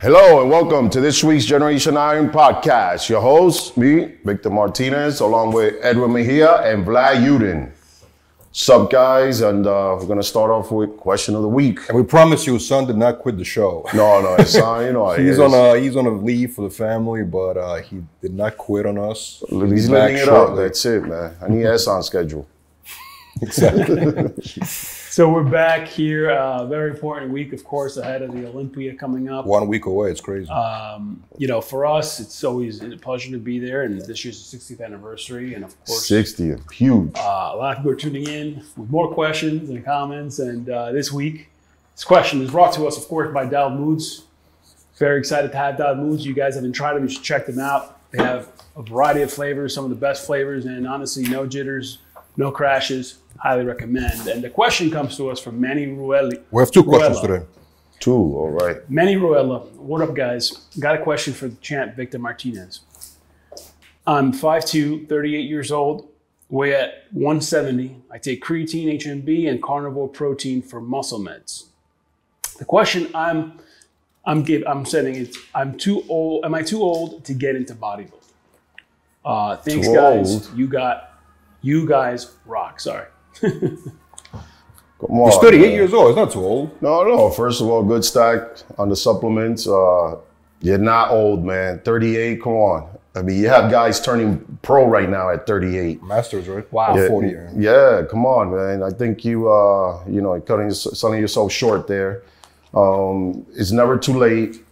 Hello and welcome to this week's Generation Iron podcast. Your host, me, Victor Martinez, along with Edwin Mejia and Vlad Uden. Sup, guys? And we're gonna start off with question of the week. And we promise you, son did not quit the show. No, his son, you know, he's on a leave for the family, but he did not quit on us. He's living it up. That's it, man. I need S on schedule. Exactly. So we're back here. Very important week, of course, ahead of the Olympia coming up. 1 week away. It's crazy. For us, it's always a pleasure to be there. And this year's the 60th anniversary. And of course, 60th, huge. A lot of people are tuning in with more questions and comments. And this week, this question is brought to us, of course, by Dialed Moods. Very excited to have Dialed Moods. You guys haven't tried them. You should check them out. They have a variety of flavors, some of the best flavors, and honestly, no jitters, no crashes. Highly recommend. And the question comes to us from Manny Ruelli. We have two questions today. Two, all right. Manny Ruella, what up, guys? Got a question for the champ, Victor Martinez. I'm 5'2", 38 years old, weigh at 170. I take creatine, HMB, and carnivore protein for muscle meds. The question I'm sending is, I'm too old. Am I too old to get into bodybuilding? Thanks, too guys. old. You guys rock. Sorry. Come on, he's 38 years old. It's not too old. No. First of all, good stack on the supplements. You're not old, man. 38, come on. I mean, you have guys turning pro right now at 38. Masters, right? Wow. Yeah, 40. Yeah, come on, man. I think selling yourself short there. It's never too late.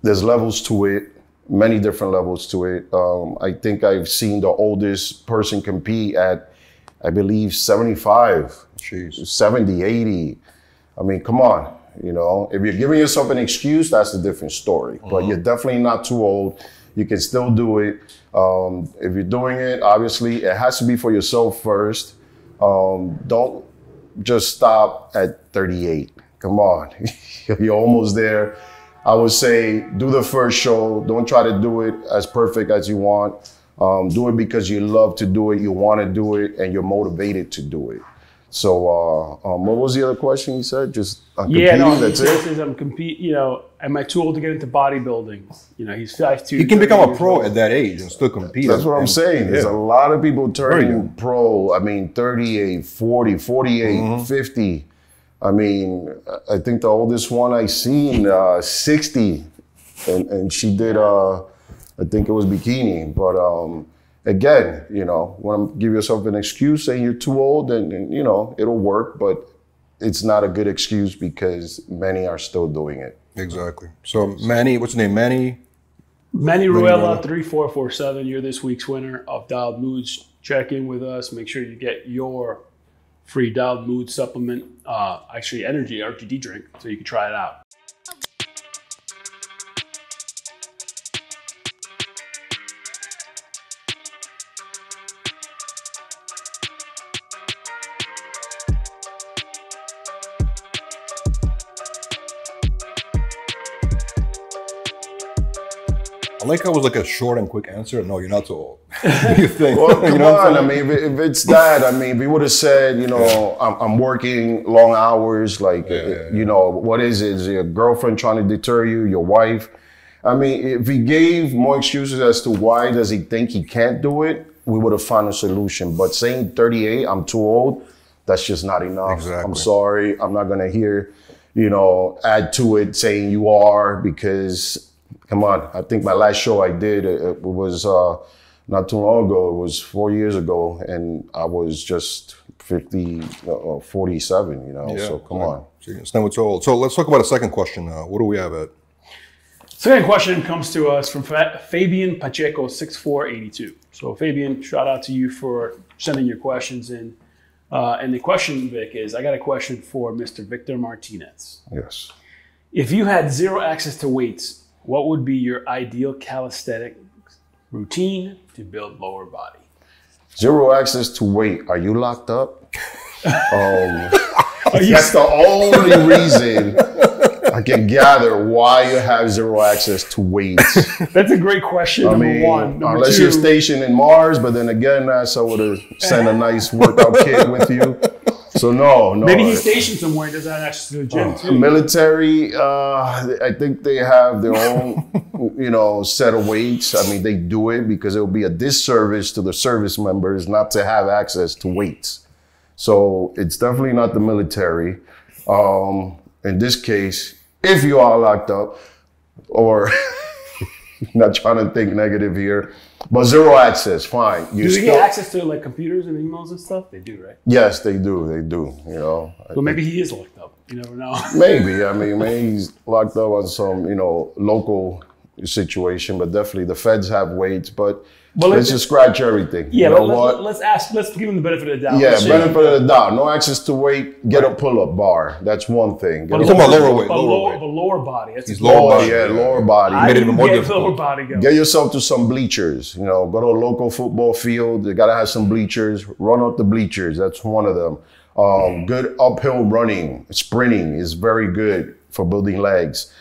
There's levels to it, many different levels to it. I think I've seen the oldest person compete at, I believe, 75. Jeez. 70, 80. I mean, come on. If you're giving yourself an excuse, that's a different story. But you're definitely not too old. You can still do it. If you're doing it, obviously, it has to be for yourself first. Don't just stop at 38. Come on. You're almost there. I would say do the first show. Don't try to do it as perfect as you want. Do it because you love to do it, you want to do it, and you're motivated to do it. So, what was the other question you said? Just competing, that's it? I'm competing, am I too old to get into bodybuilding? He's 5'2". He can become a pro at that age and still compete. That's what I'm saying. There's a lot of people turning pro. I mean, 38, 40, 48, 50. I mean, I think the oldest one I seen, 60. And she did, I think it was bikini. But again, want to give yourself an excuse saying you're too old, and it'll work, but it's not a good excuse because many are still doing it. Exactly. So Manny, what's his name? Manny Ruella 3447. You're this week's winner of Dialed Moods. Check in with us. Make sure you get your free Dialed Mood supplement, actually energy RTD drink, so you can try it out. I like how it was like a short and quick answer. No, you're not too old. You think? Well, come on. I mean, if it's that, I mean, if he would have said, I'm working long hours, like, what is it? Is your girlfriend trying to deter you, your wife? I mean, if he gave more excuses as to why does he think he can't do it, we would have found a solution. But saying 38, I'm too old, that's just not enough. Exactly. I'm sorry. I'm not going to hear, add to it saying you are, because... Come on, I think my last show I did, it was not too long ago. It was 4 years ago, and I was just 47, so come on. It's never too old. So let's talk about a second question now. What do we have at? Second question comes to us from Fabian Pacheco, 6482. So Fabian, shout out to you for sending your questions in. And the question, Vic, is I got a question for Mr. Victor Martinez. Yes. If you had zero access to weights, what would be your ideal calisthenic routine to build lower body? Zero access to weight. Are you locked up? That's the only reason I can gather why you have zero access to weights. That's a great question, number one. Number unless two, you're stationed in Mars, but then again, NASA would have sent a nice workout kit with you. So no. Maybe he's stationed somewhere and doesn't have access to a gym too. Military, I think they have their own, set of weights. I mean, they do it because it will be a disservice to the service members not to have access to weights. So it's definitely not the military. In this case, if you are locked up, or not trying to think negative here, but zero access, fine. Do they get access to like computers and emails and stuff? They do, right? Yes, they do. Well, maybe he is locked up. You never know. Maybe. I mean, maybe he's locked up on some, local situation, but definitely the feds have weights, but let's just scratch everything. Yeah, let's give him the benefit of the doubt. Yeah, benefit of the doubt. No access to weight, get a pull-up bar. That's one thing. But talking about lower weight. Lower body. That's lower body. Yeah, lower body. Made it even more difficult. Lower body go. Get yourself to some bleachers. Go to a local football field. You gotta have some bleachers. Run up the bleachers. That's one of them. Good uphill running, sprinting is very good for building legs.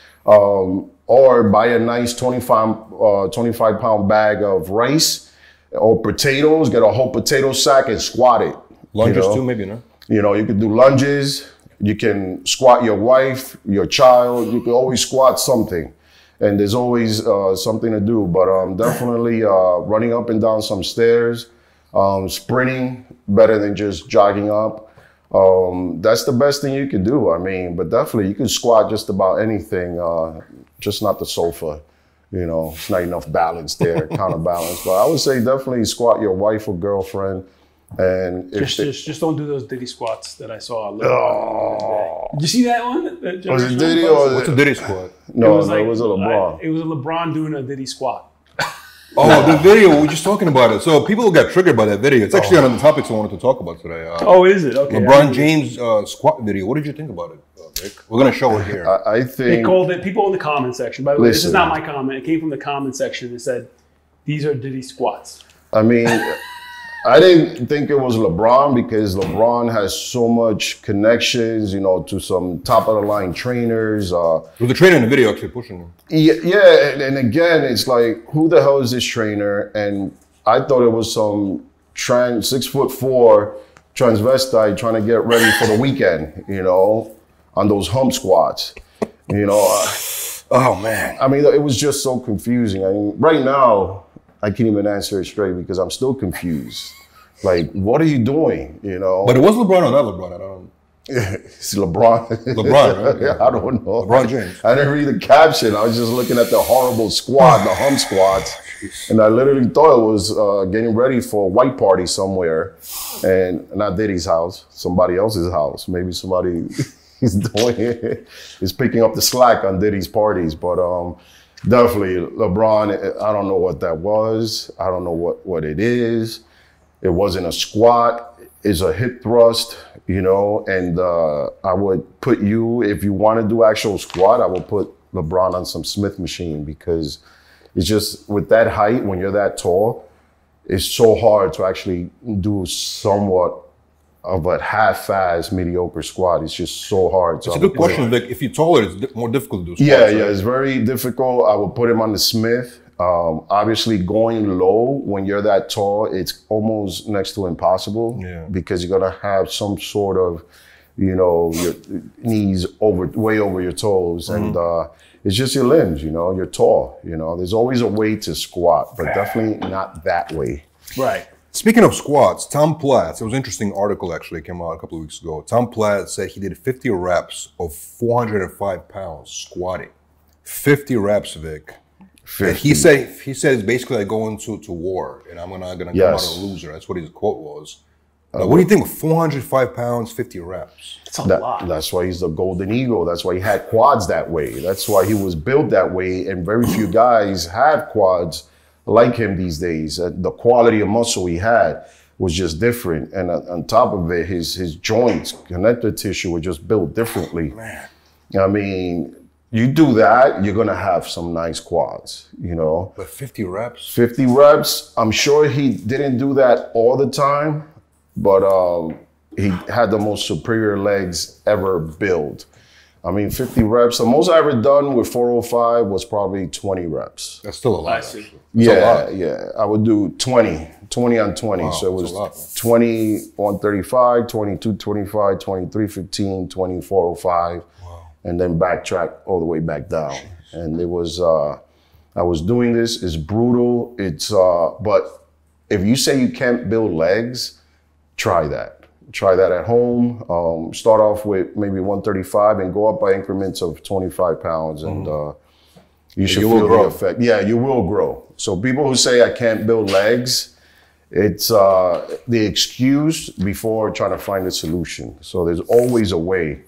Or buy a nice 25-pound bag of rice or potatoes. Get a whole potato sack and squat it. Lunges too, maybe, no? You can do lunges. You can squat your wife, your child. You can always squat something. And there's always something to do. But definitely running up and down some stairs, sprinting, better than just jogging up. That's the best thing you can do. I mean, but definitely you can squat just about anything, just not the sofa. It's not enough balance there, counterbalance. But I would say definitely squat your wife or girlfriend. And just don't do those Diddy squats that I saw. Did you see that one? Was it Diddy or what's a Diddy squat? No, it was a LeBron. It was a LeBron doing a Diddy squat. Oh, the video, we were just talking about it. So people got triggered by that video. It's actually one of the topics I wanted to talk about today. Is it? Okay. LeBron James squat video. What did you think about it, Vic? We're going to show it here. I think... They called it, people in the comment section. By the way, this is not my comment. It came from the comment section. It said, these are Diddy squats. I mean... I didn't think it was LeBron because LeBron has so much connections, to some top of the line trainers. Was the trainer in the video actually pushing him? Yeah, and again, it's like, who the hell is this trainer? And I thought it was some 6'4" transvestite trying to get ready for the weekend, on those hump squats, Oh man! I mean, it was just so confusing. I mean, right now, I can't even answer it straight because I'm still confused. Like, what are you doing? But it was LeBron or not LeBron? I don't. It's LeBron. LeBron, right? I don't know. LeBron James. I didn't read the caption. I was just looking at the horrible squat, the hump squats, and I literally thought it was getting ready for a white party somewhere, and not Diddy's house, somebody else's house. Maybe somebody is doing it, is picking up the slack on Diddy's parties, but definitely LeBron, I don't know what that was. I don't know what it is. It wasn't a squat. It's a hip thrust, and I would put you, if you want to do actual squat, I would put LeBron on some Smith machine because it's just with that height, when you're that tall, it's so hard to actually do somewhat of a half-fast mediocre squat. It's just so hard. It's a good question, Vic. If you're taller, it's more difficult to do squats. Yeah, it's very difficult. I would put him on the Smith. Obviously, going low when you're that tall, it's almost next to impossible because you're gonna have some sort of, your knees way over your toes, and it's just your limbs. You're tall. There's always a way to squat, but definitely not that way. Right. Speaking of squats, Tom Platz, it was an interesting article actually came out a couple of weeks ago. Tom Platz said he did 50 reps of 405 pounds squatting. 50 reps, Vic. 50. And he said it's basically like going to war, and I'm not gonna come out a loser. That's what his quote was. What do you think? 405 pounds, 50 reps. That's a lot. That's why he's the golden eagle. That's why he had quads that way. That's why he was built that way, and very few guys have quads like him these days. The quality of muscle he had was just different. And on top of it, his joints, connective tissue were just built differently. Man. I mean, you do that, you're gonna have some nice quads, But 50 reps? 50 reps, I'm sure he didn't do that all the time, but he had the most superior legs ever built. I mean, 50 reps. The most I ever done with 405 was probably 20 reps. That's still a lot. I see. Yeah. I would do 20 on 20. Wow, so it was lot, 20 135, 22 25, 23 15, 20 405, and then backtrack all the way back down. And it was, I was doing this. It's brutal. It's, but if you say you can't build legs, try that. Try that at home. Start off with maybe 135 and go up by increments of 25 pounds, and you should feel the effect. Yeah, you will grow. So people who say I can't build legs, it's the excuse before trying to find a solution. So there's always a way.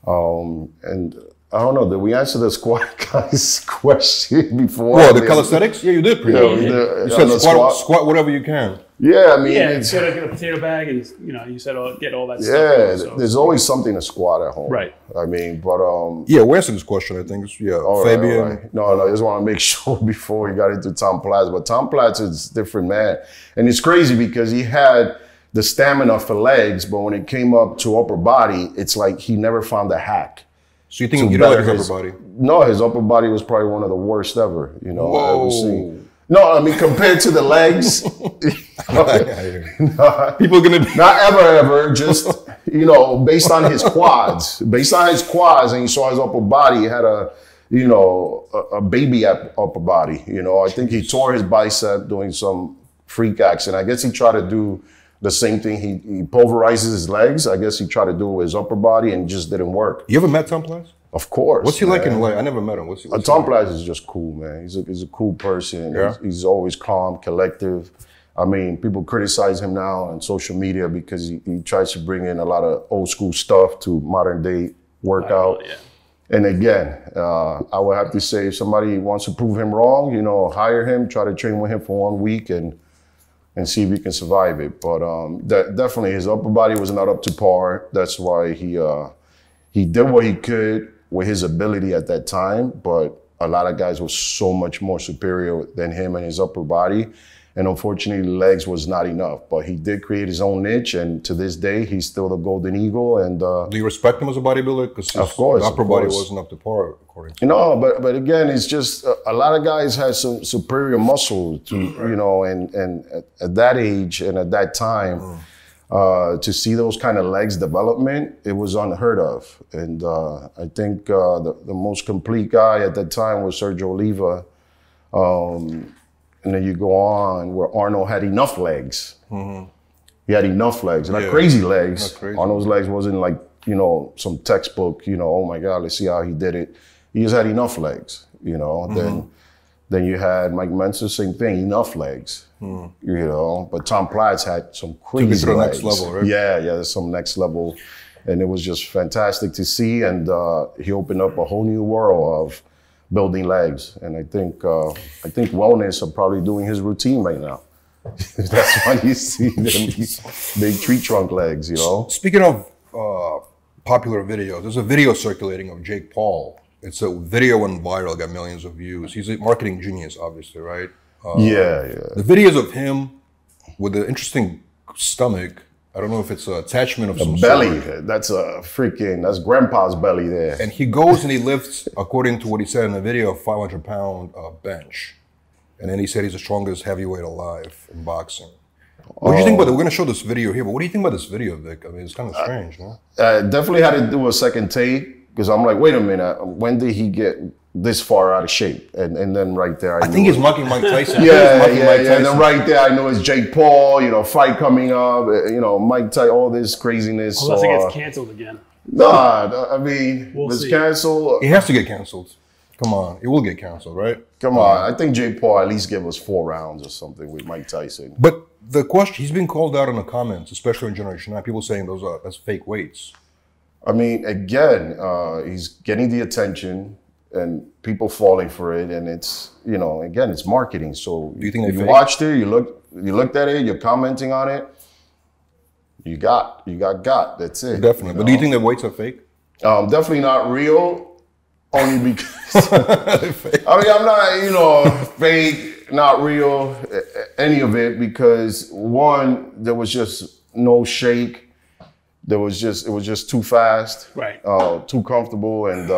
And I don't know, did we answer the squat guy's question before? Well, the calisthenics? Yeah, you did pretty much. You said squat whatever you can. Yeah, I mean, it's gotta get a potato bag, and you said get all that stuff. Yeah, so. There's always something to squat at home. Right. I mean, but yeah, we answered this question. I think Fabian. Right. No, I just want to make sure before we got into Tom Platz. But Tom Platz is a different man, and it's crazy because he had the stamina for legs, but when it came up to upper body, it's like he never found a hack. So you think you don't like his upper body? No, his upper body was probably one of the worst ever. I've ever seen. No, I mean, compared to the legs, people are going to be not ever, just, based on his quads, and you saw his upper body, he had a baby upper body, I think he tore his bicep doing some freak accident. I guess he tried to do the same thing. He pulverizes his legs. I guess he tried to do it with his upper body and it just didn't work. You ever met Tom Platz? Of course. What's he like in life? I never met him. What's he Tom Platz is just cool, man. He's a cool person. Yeah. He's always calm, collective. I mean, people criticize him now on social media because he tries to bring in a lot of old school stuff to modern day workout. Yeah. And again, I would have to say if somebody wants to prove him wrong, hire him, try to train with him for 1 week and see if he can survive it. But definitely his upper body was not up to par. That's why he did what he could with his ability at that time, but a lot of guys were so much more superior than him and his upper body. And unfortunately, legs was not enough. But he did create his own niche, and to this day, he's still the golden eagle. And do you respect him as a bodybuilder? Because his upper body wasn't up to par, according to but again, it's just a lot of guys have some superior muscle to and at that age and at that time. To see those kind of legs development, it was unheard of. And I think the most complete guy at that time was Sergio Oliva. And then you go on where Arnold had enough legs. He had enough legs, not crazy legs. Not crazy. Arnold's legs wasn't like, some textbook, oh my God, let's see how he did it. He just had enough legs, Then you had Mike Mensa, same thing, enough legs, But Tom Platz had some crazy legs. Next level, right? Yeah, there's some next level. And it was just fantastic to see. And he opened up a whole new world of building legs. And I think Wellness are probably doing his routine right now. That's why you see them big tree trunk legs, Speaking of popular videos, there's a video circulating of Jake Paul. It's a video went viral, got millions of views. He's a marketing genius, obviously, right? The videos of him with the interesting stomach. I don't know if it's an attachment of some belly. sort. That's that's grandpa's belly there. And he goes and he lifts, according to what he said in the video, a 500-pound bench. And then he said he's the strongest heavyweight alive in boxing. What do you think about that? We're going to show this video here, but what do you think about this video, Vic? I mean, it's kind of strange, no? Definitely had to do a second take. Because I'm like, wait a minute, when did he get this far out of shape? And then right there, I think he's mocking Mike Tyson. Yeah. And then right there, I know it's Jake Paul, fight coming up, Mike Tyson, all this craziness. Unless it gets canceled again. Nah, I mean, it's canceled. It has to get canceled. Come on, it will get canceled, right? Come on, I think Jake Paul at least give us 4 rounds or something with Mike Tyson. But the question, he's been called out in the comments, especially in Generation 9, people saying that's fake weights. I mean, again, he's getting the attention and people falling for it, and it's again, it's marketing. So do you think you watched it, you looked at it, you're commenting on it, you got. That's it. Definitely. But do you think the weights are fake? Definitely not real. Only because I mean, I'm not fake, not real, any of it, because one, there was just no shake. it was just too fast, Right. too comfortable, and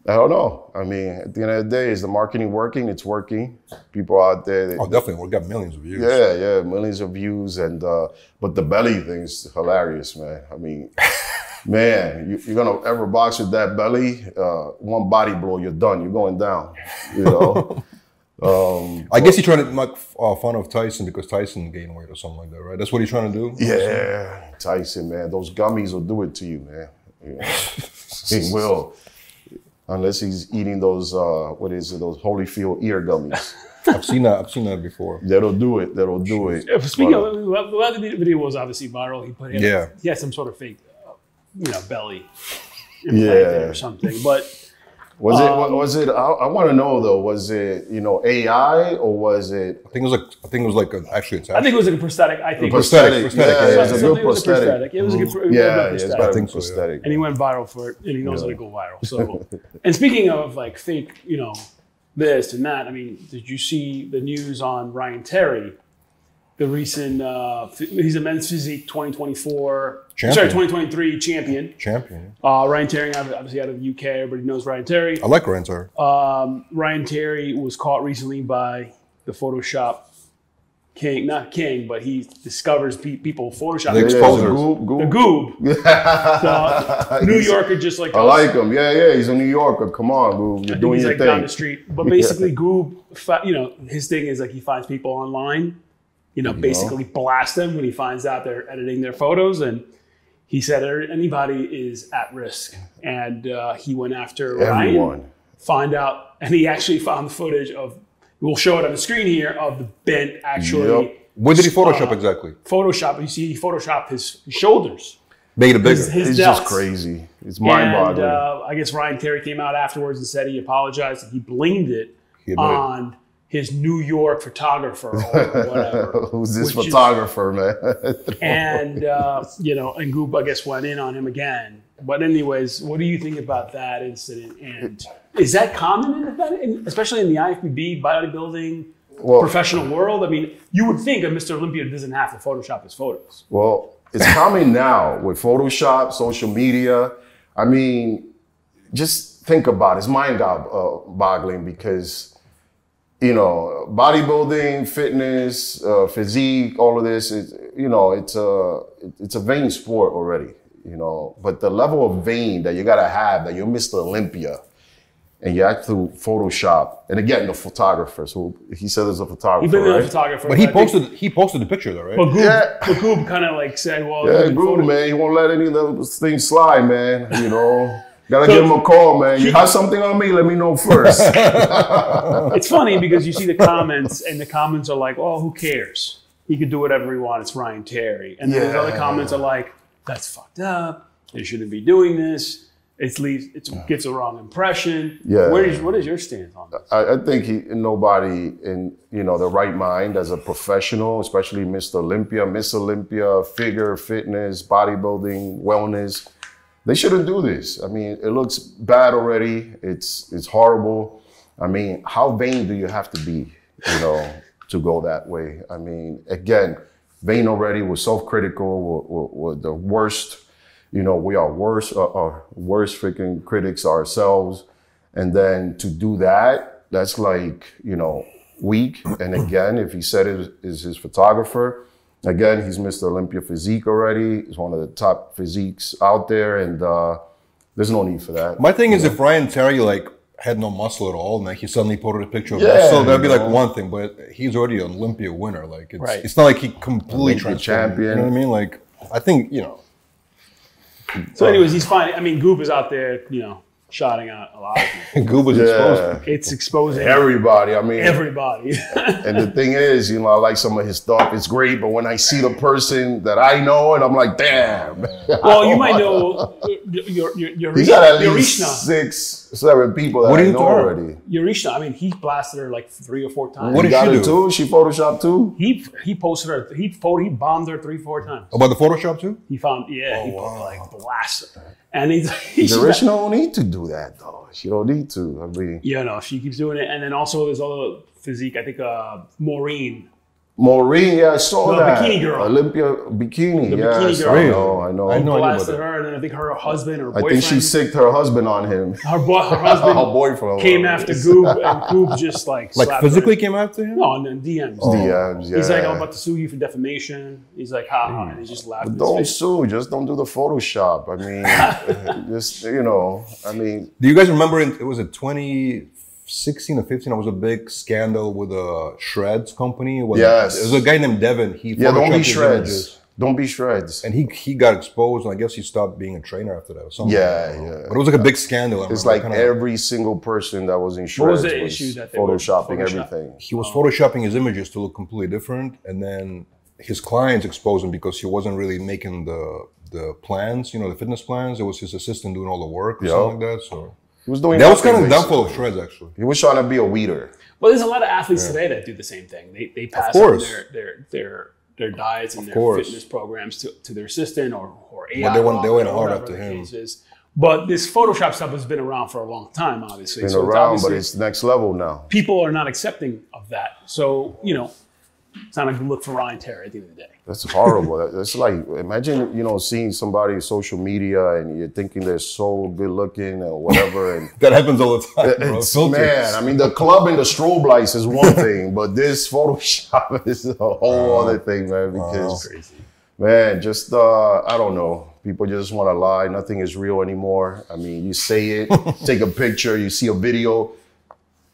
I don't know. I mean, at the end of the day, is the marketing working? It's working. People out there. Oh, definitely. We got millions of views. Yeah, millions of views, and but the belly thing's hilarious, man. I mean, man, you're gonna ever box with that belly? One body blow, you're done. You're going down. You know. I guess he's trying to make fun of Tyson because Tyson gained weight or something like that, right? That's what he's trying to do? Yeah, Tyson, man. Those gummies will do it to you, man. You know, he will. Unless he's eating those, what is it, those Holyfield ear gummies. I've seen that before. That'll do it. Speaking of, the video was obviously viral. He put Yeah. He had some sort of fake, belly Yeah. or something. But was it? I want to know though. Was it AI or was it? I think it was like actually it's I think it was like a prosthetic. I think prosthetic. Yeah, it was a good It was a prosthetic. prosthetic. It was a good prosthetic. I think so, prosthetic. And he went viral for it, and he knows how to go viral. So, and speaking of like fake, this and that. I mean, did you see the news on Ryan Terry? The recent, he's a men's physique 2023 champion. Ryan Terry, obviously out of the UK. Everybody knows Ryan Terry. I like Ryan Terry. Ryan Terry was caught recently by the Photoshop king, not king, but he discovers people Photoshop. The exposure. The goob. The New Yorker, just like I like him. Yeah. He's a New Yorker. Come on, Goob. You're doing your like thing. down the street. But basically, Goob, his thing is like he finds people online. Basically blast them when he finds out they're editing their photos. And he said anybody is at risk. And he went after everyone. Ryan, and he actually found the footage of, we'll show it on the screen here, of the bent actually. Yep. What did he Photoshop exactly? Photoshop. You see, he Photoshopped his shoulders. Made it bigger. It's just crazy. It's mind-boggling. And I guess Ryan Terry came out afterwards and said he apologized and he blamed it on his New York photographer or whatever. Who's this photographer, man? And, and Goop, I guess, went in on him again. But anyways, what do you think about that incident? And is that common, especially in the IFBB, bodybuilding, professional world? I mean, you would think a Mr. Olympia doesn't have to Photoshop his photos. Well, it's common now with Photoshop, social media. I mean, just think about it. It's mind-boggling because bodybuilding, fitness, physique, all of this is, it's a vain sport already, but the level of vain that you gotta have, that you're Mr. Olympia and you have to Photoshop, and again, the photographer, so he said there's a photographer, right? A photographer. But he posted the picture though, right? But Goob kind of like said, Goob, man, he won't let any of those things slide, man, Gotta give him a call, man. You have something on me, let me know first. It's funny because you see the comments, and the comments are like, oh, who cares? He could do whatever he wants. It's Ryan Terry. And then the other comments are like, that's fucked up. They shouldn't be doing this. It gives a wrong impression. Yeah. What is your stance on this? I think nobody in the right mind as a professional, especially Mr. Olympia, Miss Olympia, figure, fitness, bodybuilding, wellness, they shouldn't do this. I mean, it looks bad already. It's horrible. I mean, how vain do you have to be, to go that way? I mean, again, vain already. We're self-critical. We're the worst. We are worst freaking critics ourselves. And then to do that, that's like, weak. And again, if he said it is his photographer, again, he's Mr. Olympia physique already. He's one of the top physiques out there, and there's no need for that. My thing is, if Ryan Terry had no muscle at all, and he suddenly posted a picture of muscle, that'd be one thing. But he's already an Olympia winner. It's not like he completely transformed. champion. You know what I mean? I think So, anyways, he's fine. I mean, Goop is out there, shouting out a lot of people. Goop was exposed. It's exposing everybody. I mean, everybody. And the thing is, I like some of his stuff. It's great, but when I see the person that I know, and I'm like, damn. Well, you might know your He's got at least 6-7 people that I know already. Yorishna, I mean, he blasted her like 3 or 4 times. What did she do? Too? She photoshopped too? He posted her. He bombed her 3-4 times. About the Photoshop too? He found, he blasted her. And he's Yorishna don't need to do that though. She don't need to. I mean, she keeps doing it. And then also there's other physique. I think Maureen Maureen, yeah, I saw The that. bikini girl. Olympia bikini. The yes, bikini girl. I know. I know. Blasted her, and then I think her husband or I boyfriend. think she sicked her husband on him. Her husband Her boyfriend came after Goob, and Goob just like slapped physically her. came after him? No, and DMs. DMs, yeah. He's like, I'm about to sue you for defamation. He's like, ha, and he just laughed. But don't sue, just don't do the Photoshop. I mean, just, you know, I mean. Do you guys remember, it was 2016 or 15, there was a big scandal with a Shreds company. Yes. There was a guy named Devin. Don't be his Shreds. images. Don't be Shreds. And he got exposed, and I guess he stopped being a trainer after that or something. Yeah. But it was like a big scandal. It's like every single person that was in Shreds What was the issue that they photoshopping were everything. He was photoshopping his images to look completely different, and then his clients exposed him because he wasn't really making the plans, you know, the fitness plans. It was his assistant doing all the work or something like that. So he was doing that was kind of nothing, downfall of Shreds, actually. He was trying to be a weeder. Well, there's a lot of athletes today that do the same thing. They pass on their diets and their fitness programs to their assistant or AI. But they went hard whatever after the him. case is. But this Photoshop stuff has been around for a long time, obviously. It's been around, but it's next level now. People are not accepting of that. So, you know, it's not a good look for Ryan Terry at the end of the day. That's horrible. That's like, imagine, you know, seeing somebody on social media and you're thinking they're so good looking or whatever. And That happens all the time, bro. man, I mean, the club and the strobe lights is one thing, but this Photoshop is a whole other thing, man, because, man, just, I don't know. People just want to lie. Nothing is real anymore. I mean, you say it, take a picture, you see a video.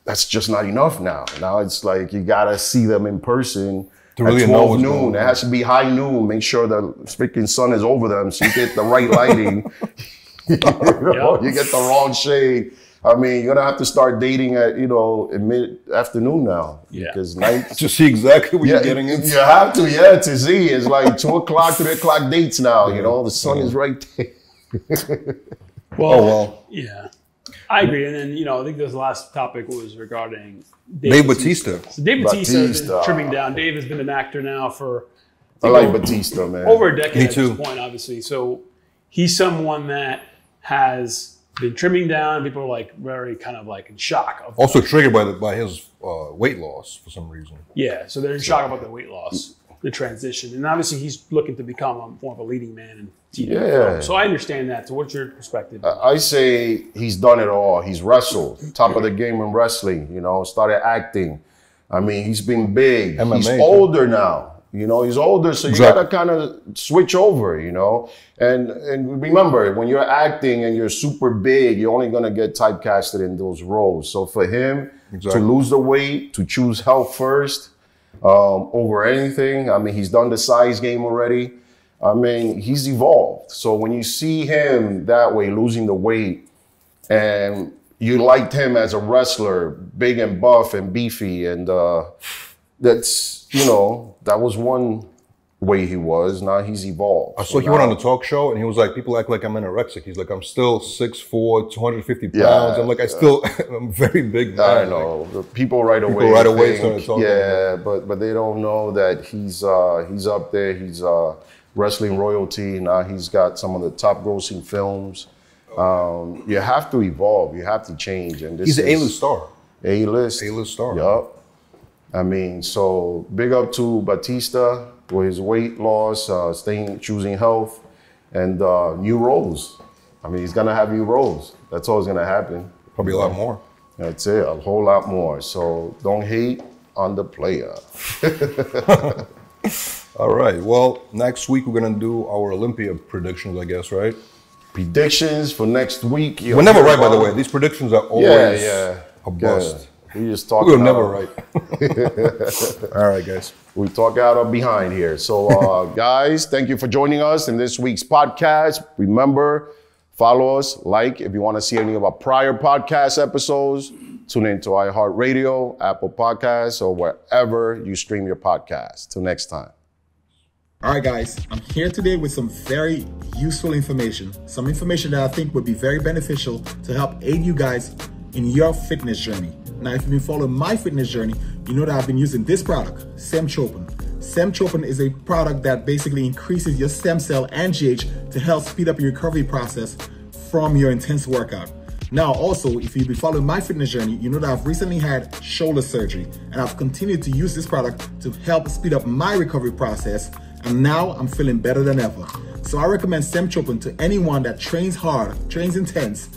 That's just not enough now. Now it's like you got to see them in person. To really at 12 noon. It has to be high noon. Make sure the freaking sun is over them so you get the right lighting. You get the wrong shade. I mean, you're going to have to start dating at, you know, in mid-afternoon now. Yeah. Because night... to see exactly what you're getting into. You have to, to see. It's like 2 o'clock, 3 o'clock dates now, you know. The sun is right there. Well, yeah. I agree. And then, you know, I think this last topic was regarding Dave Bautista. So Dave Bautista has been trimming down. Dave has been an actor now for I like Bautista, man. over a decade Me at too. this point, obviously. So he's someone that has been trimming down. People are like very kind of like in shock. Also triggered by his weight loss for some reason. Yeah, so they're in shock about the weight loss, the transition. And obviously he's looking to become more of a leading man in TV. Yeah. So I understand that. So what's your perspective? I say he's done it all. He's wrestled, top of the game in wrestling, you know, started acting. I mean, he's been big. MMA, he's older now. You know, he's older, so you gotta kind of switch over, you know. And remember, when you're acting and you're super big, you're only gonna get typecasted in those roles. So for him to lose the weight, to choose health first over anything, I mean, he's done the size game already. I mean, he's evolved. So when you see him that way, losing the weight, and you liked him as a wrestler, big and buff and beefy, and that's, you know, that was one way he was. Now he's evolved. I saw he went on the talk show and he was like, people act like I'm anorexic. He's like, I'm still 6'4", 250 pounds. I'm like, I'm very big man. I know. Like, people right away started talking. Yeah, but they don't know that he's up there. He's wrestling royalty. Now he's got some of the top grossing films. You have to evolve. You have to change. And this he's an A-list star. A-list star. Yup. I mean, so big up to Bautista with his weight loss, choosing health, and new roles. I mean, he's gonna have new roles. That's always gonna happen. Probably a lot more. That's it, a whole lot more. So don't hate on the player. All right. Well, next week we're gonna do our Olympia predictions, I guess, right? Predictions for next week. We're never right, by the way. These predictions are always a bust. Yeah. We just talk. We're never right. All right, guys. We talk out of behind here. So, guys, thank you for joining us in this week's podcast. Remember, follow us, like if you want to see any of our prior podcast episodes. Tune into iHeartRadio, Apple Podcasts, or wherever you stream your podcast. Till next time. All right, guys, I'm here today with some very useful information. Some information that I think would be very beneficial to help aid you guys in your fitness journey. Now, if you've been following my fitness journey, you know that I've been using this product, Semtropin. Semtropin is a product that basically increases your stem cell and GH to help speed up your recovery process from your intense workout. Now, also, if you've been following my fitness journey, you know that I've recently had shoulder surgery, and I've continued to use this product to help speed up my recovery process, and now I'm feeling better than ever. So I recommend Semtropin to anyone that trains hard, trains intense,